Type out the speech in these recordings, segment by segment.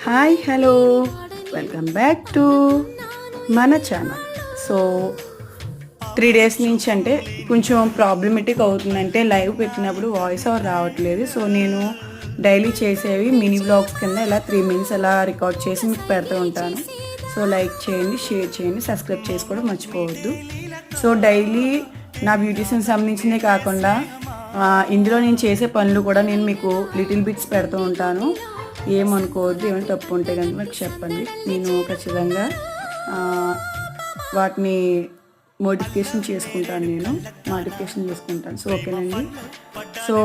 Hi hello welcome back to మన channel. So 3 days నుంచి అంటే కొంచెం ప్రాబ్లమేటిక్ అవుతుంది, అంటే లైవ్ పెట్టినప్పుడు వాయిస్ ఓవర్ రావట్లేదు. సో నేను డైలీ చేసేవి మినీ వ్లాగ్స్ కింద ఇలా 3 minutes అలా రికార్డ్ చేసి మీకు పెడుతూ ఉంటాను. సో లైక్ చేయండి, షేర్ చేయండి, సబ్స్క్రైబ్ చేసుకోవడం మర్చిపోవద్దు. సో డైలీ నా బ్యూటీషియన్ సంబంధించినవి కాకుండా ఇందులో నేను చేసే పనులు కూడా నేను మీకు లిటిల్ బిట్స్ పెడుతూ ఉంటాను. ఏమనుకోవద్దు, ఏమైనా తప్పు ఉంటే కనుక నాకు చెప్పండి. నేను ఖచ్చితంగా వాటిని మోడిఫికేషన్ చేసుకుంటాను. సో ఓకేనండి. సో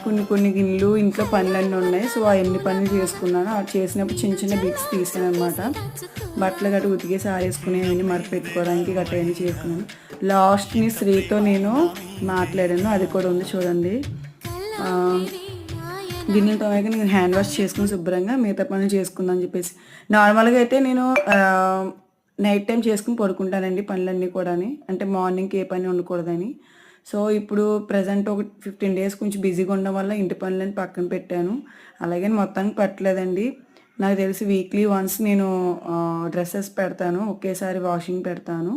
కొన్ని గిన్నెలు ఇంట్లో పనులన్నీ ఉన్నాయి. సో అవన్నీ పనులు చేసుకున్నాను. అవి చేసినప్పుడు చిన్న చిన్న బిట్స్ తీసాను అనమాట. బట్టలు గట్ట ఉతికేసి ఆరేసుకునేవన్నీ మరపెట్టుకోవడానికి గట్ట అవన్నీ చేసుకున్నాను. లాస్ట్ని శ్రీతో నేను మాట్లాడాను, అది కూడా ఉంది చూడండి. గిన్నెలు తోమాక నేను హ్యాండ్ వాష్ చేసుకుని శుభ్రంగా మిగతా పనులు చేసుకుందాం అని చెప్పేసి. నార్మల్గా అయితే నేను నైట్ టైం చేసుకుని పడుకుంటానండి పనులన్నీ కూడా, అంటే మార్నింగ్కి ఏ పని ఉండకూడదని. సో ఇప్పుడు ప్రజెంట్ ఒక 15 days కొంచెం బిజీగా ఉండడం వల్ల ఇంటి పనులని పక్కన పెట్టాను. అలాగే మొత్తానికి పట్టలేదండి. నాకు తెలిసి వీక్లీ వన్స్ నేను డ్రెస్సెస్ పెడతాను, ఒకేసారి వాషింగ్ పెడతాను.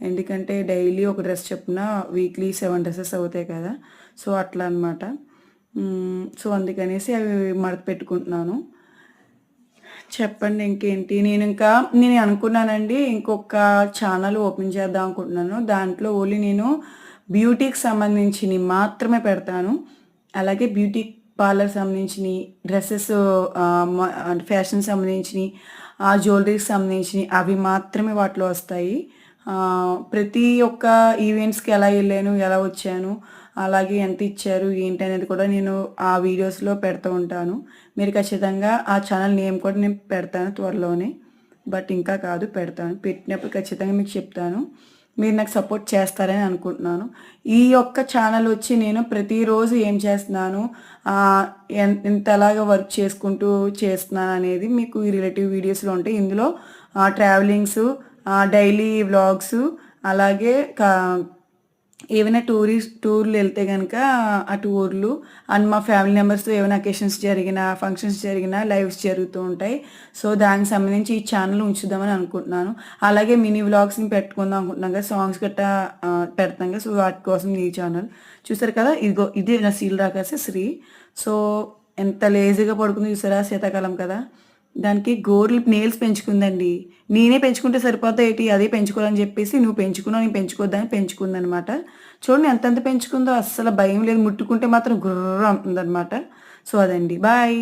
ఎందుకంటే డైలీ ఒక డ్రెస్ చొప్పున వీక్లీ 7 dresses అవుతాయి కదా. సో అట్లా అనమాట. సో అందుకనేసి అవి మడత పెట్టుకుంటున్నాను. చెప్పండి ఇంకేంటి. నేను అనుకున్నానండి ఇంకొక ఛానల్ ఓపెన్ చేద్దాం అనుకుంటున్నాను. దాంట్లో ఓన్లీ నేను బ్యూటీకి సంబంధించినవి మాత్రమే పెడతాను. అలాగే బ్యూటీ పార్లర్ సంబంధించినవి, డ్రెస్సెస్, ఫ్యాషన్ సంబంధించినవి, జ్యువెలరీకి సంబంధించినవి అవి మాత్రమే వాటిలో వస్తాయి. ప్రతి ఒక్క ఈవెంట్స్కి ఎలా వెళ్ళాను, ఎలా వచ్చాను, అలాగే ఎంత ఇచ్చారు ఏంటి అనేది కూడా నేను ఆ వీడియోస్లో పెడుతూ ఉంటాను. మీరు ఖచ్చితంగా ఆ ఛానల్ నేమ్ కూడా నేను పెడతాను త్వరలోనే, బట్ ఇంకా కాదు, పెడతాను. పెట్టినప్పుడు ఖచ్చితంగా మీకు చెప్తాను. మీరు నాకు సపోర్ట్ చేస్తారని అనుకుంటున్నాను. ఈ యొక్క ఛానల్ వచ్చి నేను ప్రతిరోజు ఏం చేస్తున్నాను, ఎంతలాగా వర్క్ చేసుకుంటూ చేస్తున్నాను అనేది మీకు ఈ రిలేటివ్ వీడియోస్లో ఉంటాయి. ఇందులో ట్రావెలింగ్స్, డైలీ వ్లాగ్స్, అలాగే ఏమైనా టూర్లు వెళ్తే కనుక ఆ టూర్లు అండ్ మా ఫ్యామిలీ మెంబర్స్తో ఏమైనా అకేషన్స్ జరిగినా, ఫంక్షన్స్ జరిగినా లైవ్స్ జరుగుతూ ఉంటాయి. సో దానికి సంబంధించి ఈ ఛానల్ ఉంచుదామని అనుకుంటున్నాను. అలాగే మినీ వ్లాగ్స్ని పెట్టుకుందాం అనుకుంటున్నాం కదా, సాంగ్స్ గట్టా పెడతాం కదా. సో వాటి కోసం ఈ ఛానల్ చూసారు కదా. ఇదే నా సీల్ రాకాసి శ్రీ. సో ఎంత లేజీగా పడుకుంది చూసారా, శీతాకాలం కదా. దానికి గోర్లు నెయిల్స్ పెంచుకుందండి. నేనే పెంచుకుంటే సరిపోతా ఏంటి, అదే పెంచుకోవాలని చెప్పేసి నువ్వు పెంచుకున్నావు, నేను పెంచుకోద్దని పెంచుకుందనమాట. చూడండి ఎంతెంత పెంచుకుందో, అస్సలు భయం లేదు. ముట్టుకుంటే మాత్రం గుర్ర ఉంటుందన్నమాట. సో అదండి, బాయ్.